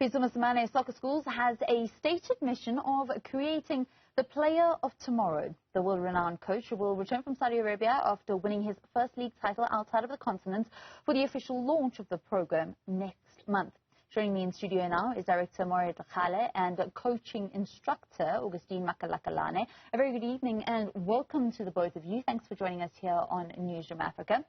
Pitso Mosimane Soccer Schools has a stated mission of creating the player of tomorrow. The world-renowned coach will return from Saudi Arabia after winning his first league title outside of the continent for the official launch of the program next month. Joining me in studio now is Director Moira Tlhagale and coaching instructor Augustine Makalakalane. A very good evening and welcome to the both of you. Thanks for joining us here on Newzroom Afrika.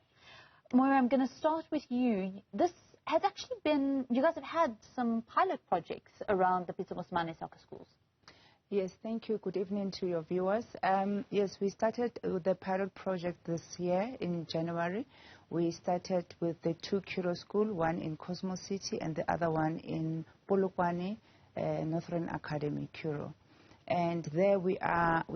Moira, I'm going to start with you. This has actually been, you guys have had some pilot projects around the Pitso Mosimane Soccer Schools. Yes, thank you. Good evening to your viewers. Yes, we started the pilot project this year in January. We started with the 2 Kiro School, one in Cosmo City and the other one in Polokwane, Northern Academy, Kiro. And there we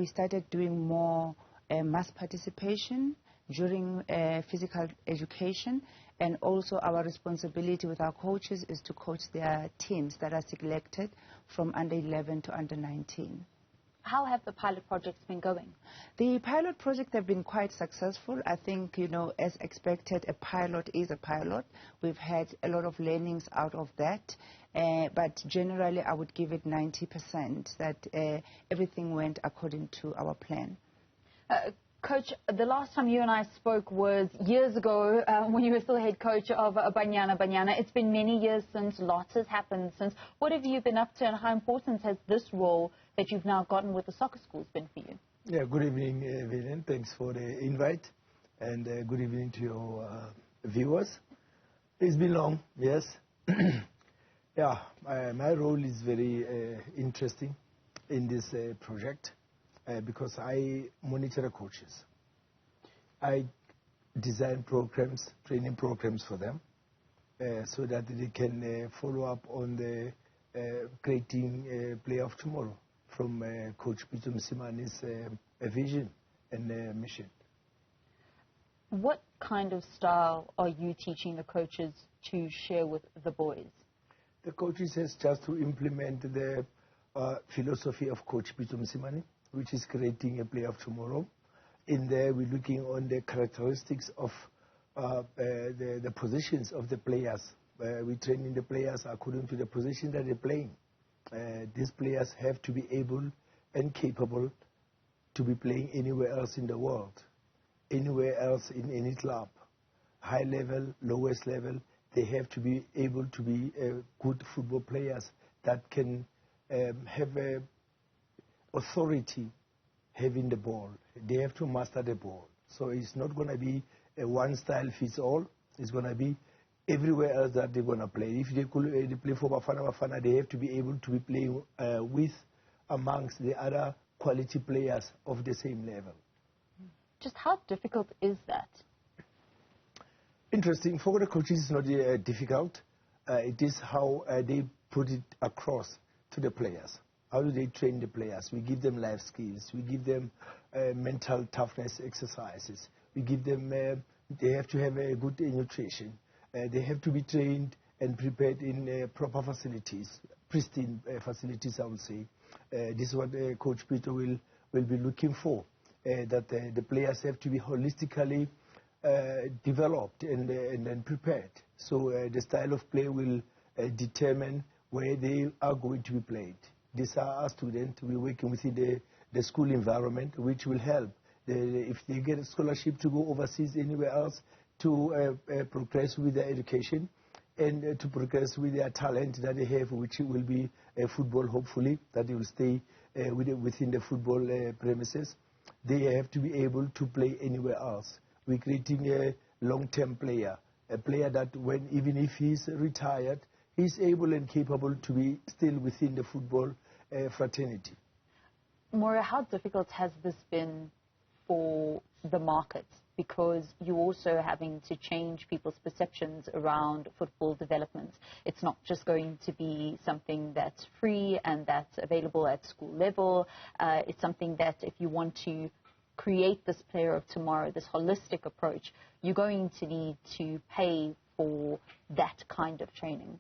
started doing more mass participation during physical education, and also our responsibility with our coaches is to coach their teams that are selected from under 11 to under 19. How have the pilot projects been going? The pilot projects have been quite successful. I think, you know, as expected, a pilot is a pilot. We've had a lot of learnings out of that, but generally I would give it 90% that everything went according to our plan. Coach, the last time you and I spoke was years ago when you were still head coach of Banyana. It's been many years since, lots has happened since. What have you been up to and how important has this role that you've now gotten with the soccer schools been for you? Yeah, good evening, Vivian. Thanks for the invite and good evening to your viewers. It's been long, yes. Yeah, my role is very interesting in this project. Because I monitor the coaches. I design programs, training programs for them, so that they can follow up on the creating player of tomorrow from Coach Pitso Mosimane's vision and mission. What kind of style are you teaching the coaches to share with the boys? The coaches has just to implement the philosophy of Coach Pitso Mosimane, which is creating a player of tomorrow. In there, we're looking on the characteristics of the positions of the players. We're training the players according to the position that they're playing. These players have to be able and capable to be playing anywhere else in the world, anywhere else in any club, high level, lowest level. They have to be able to be good football players that can have a authority having the ball. They have to master the ball. So it's not going to be a one style fits all. It's going to be everywhere else that they're going to play. If they play for Bafana, they have to be able to be playing with amongst the other quality players of the same level. Just how difficult is that? Interesting. For the coaches, it's not difficult. It is how they put it across to the players. How do they train the players? We give them life skills. We give them mental toughness exercises. We give them, they have to have a good nutrition. They have to be trained and prepared in proper facilities, pristine facilities, I would say. This is what Coach Pitso will be looking for, that the players have to be holistically developed and prepared. So the style of play will determine where they are going to be played. These are our students. We're working within the school environment, which will help. If they get a scholarship to go overseas anywhere else, to progress with their education and to progress with their talent that they have, which will be football, hopefully, that they will stay within the football premises. They have to be able to play anywhere else. We're creating a long-term player, a player that even if he's retired, he's able and capable to be still within the football fraternity. Moira, how difficult has this been for the market? Because you're also having to change people's perceptions around football development. It's not just going to be something that's free and that's available at school level. It's something that if you want to create this player of tomorrow, this holistic approach, you're going to need to pay for that kind of training.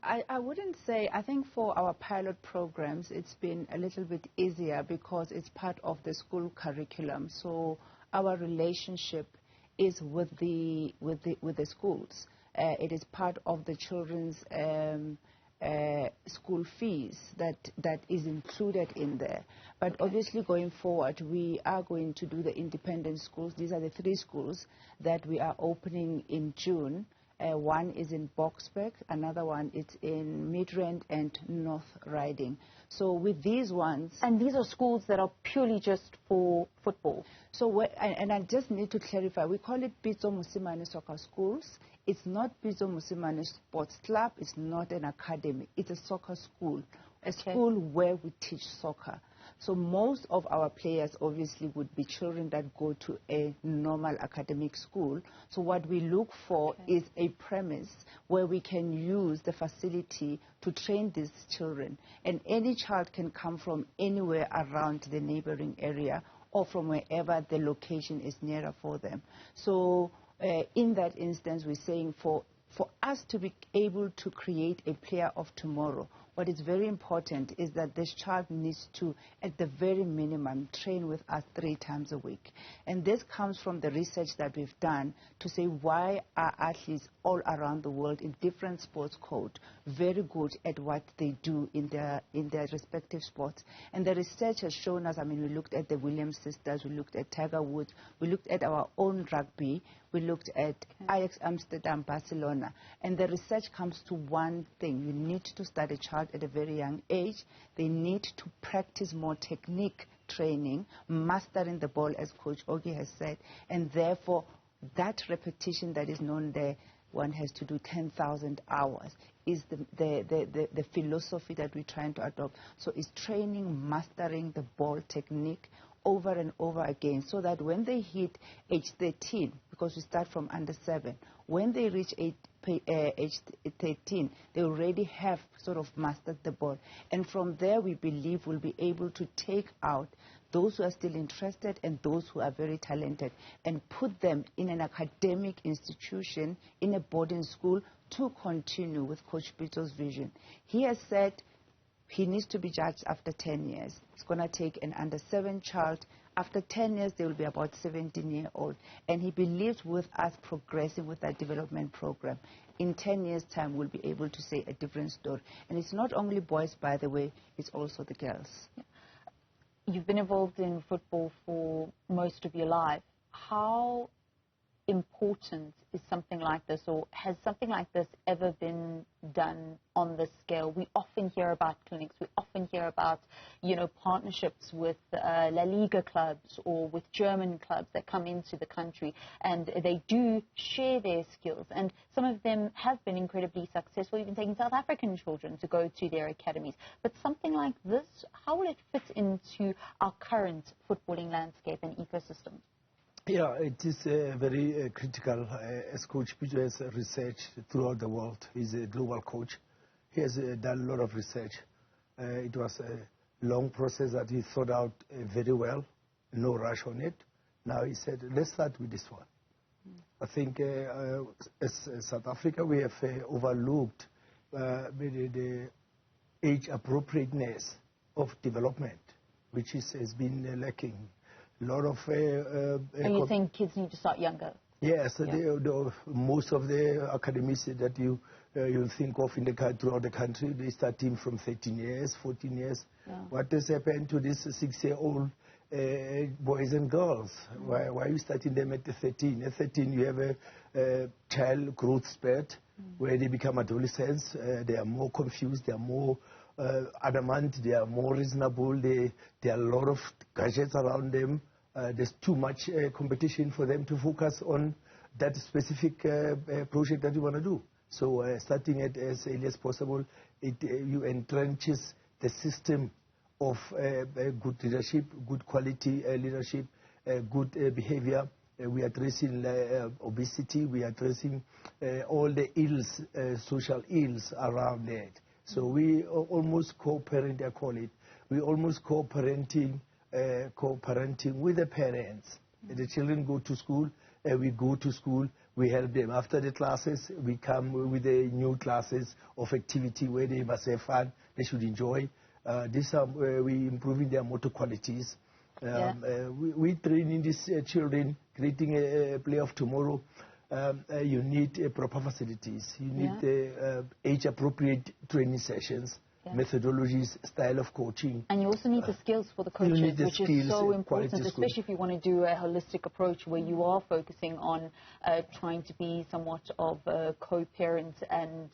I wouldn't say, I think for our pilot programs, it's been a little bit easier because it's part of the school curriculum. So our relationship is with the schools. It is part of the children's school fees that is included in there. But obviously going forward, we are going to do the independent schools. These are the 3 schools that we are opening in June. One is in Boksburg, another one is in Midrand and North Riding. So with these ones... And these are schools that are purely just for football? So, and I just need to clarify, we call it Pitso Mosimane Soccer Schools. It's not Pitso Mosimane Sports Club, it's not an academy, it's a soccer school, a school where we teach soccer. So most of our players obviously would be children that go to a normal academic school. So what we look for is a premise where we can use the facility to train these children. And any child can come from anywhere around the neighboring area or from wherever the location is nearer for them. So in that instance, we're saying for us to be able to create a player of tomorrow, what is very important is that this child needs to, at the very minimum, train with us 3 times a week. And this comes from the research that we've done to say why are athletes all around the world in different sports codes very good at what they do in their respective sports. And the research has shown us, I mean, we looked at the Williams sisters, we looked at Tiger Woods, we looked at our own rugby, we looked at Ajax Amsterdam, Barcelona. And the research comes to one thing. You need to start a child at a very young age. They need to practice more technique training, mastering the ball, as Coach Ogi has said. And therefore, that repetition that is known there, one has to do 10,000 hours, is the philosophy that we're trying to adopt. So it's training, mastering the ball technique over and over again, so that when they hit age 13, because we start from under 7, when they reach age 13, they already have sort of mastered the ball. And from there, we believe we'll be able to take out those who are still interested and those who are very talented and put them in an academic institution, in a boarding school, to continue with Coach Pitso's vision. He has said he needs to be judged after 10 years. It's going to take an under 7 child. After 10 years, they will be about 17-year-old. And he believes with us progressing with that development program, in 10 years' time, we'll be able to say a different story. And it's not only boys, by the way, it's also the girls. You've been involved in football for most of your life. How important is something like this, or has something like this ever been done on this scale? We often hear about clinics, we often hear about, partnerships with La Liga clubs or with German clubs that come into the country, and they do share their skills, and some of them have been incredibly successful, even taking South African children to go to their academies. But something like this, how will it fit into our current footballing landscape and ecosystem? Yeah, it is very critical. As Coach Pitso has researched throughout the world, he's a global coach. He has done a lot of research. It was a long process that he thought out very well, no rush on it. Now he said, let's start with this one. I think as South Africa, we have overlooked the age appropriateness of development, which has been lacking. A lot of... and you think kids need to start younger? Yes, most of the academies that you think of throughout the country, they start team from 13 years, 14 years. Yeah. What has happened to these 6-year-old boys and girls? Why are you starting them at 13? At 13, you have a child growth spurt where they become adolescents. They are more confused, they are more adamant, they are more reasonable. There are a lot of gadgets around them. There's too much competition for them to focus on that specific project that you want to do. So starting it as early as possible, you entrenches the system of good leadership, good quality leadership, good behavior. We are addressing obesity, we are addressing all the ills, social ills around that. So we almost co-parent, I call it. We almost co-parenting with the parents. The children go to school, we go to school, we help them. After the classes, we come with the new classes of activity where they must have fun, they should enjoy. We improving their motor qualities. We training these children, creating a play of tomorrow. you need proper facilities. You need age-appropriate training sessions, methodologies, style of coaching. And you also need the skills for the coaches, which is so important, especially school. if you want to do a holistic approach where you are focusing on trying to be somewhat of a co-parent and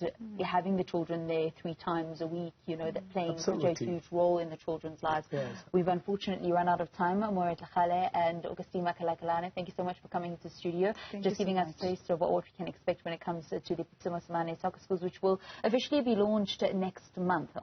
having the children there 3 times a week, you know, that playing such a huge role in the children's lives. Yes. We've unfortunately run out of time. Moira Tlhagale and Augustine Makalakalane, thank you so much for coming to the studio, just giving us a taste of what we can expect when it comes to the Pitso Mosimane Soccer Schools, which will officially be launched next month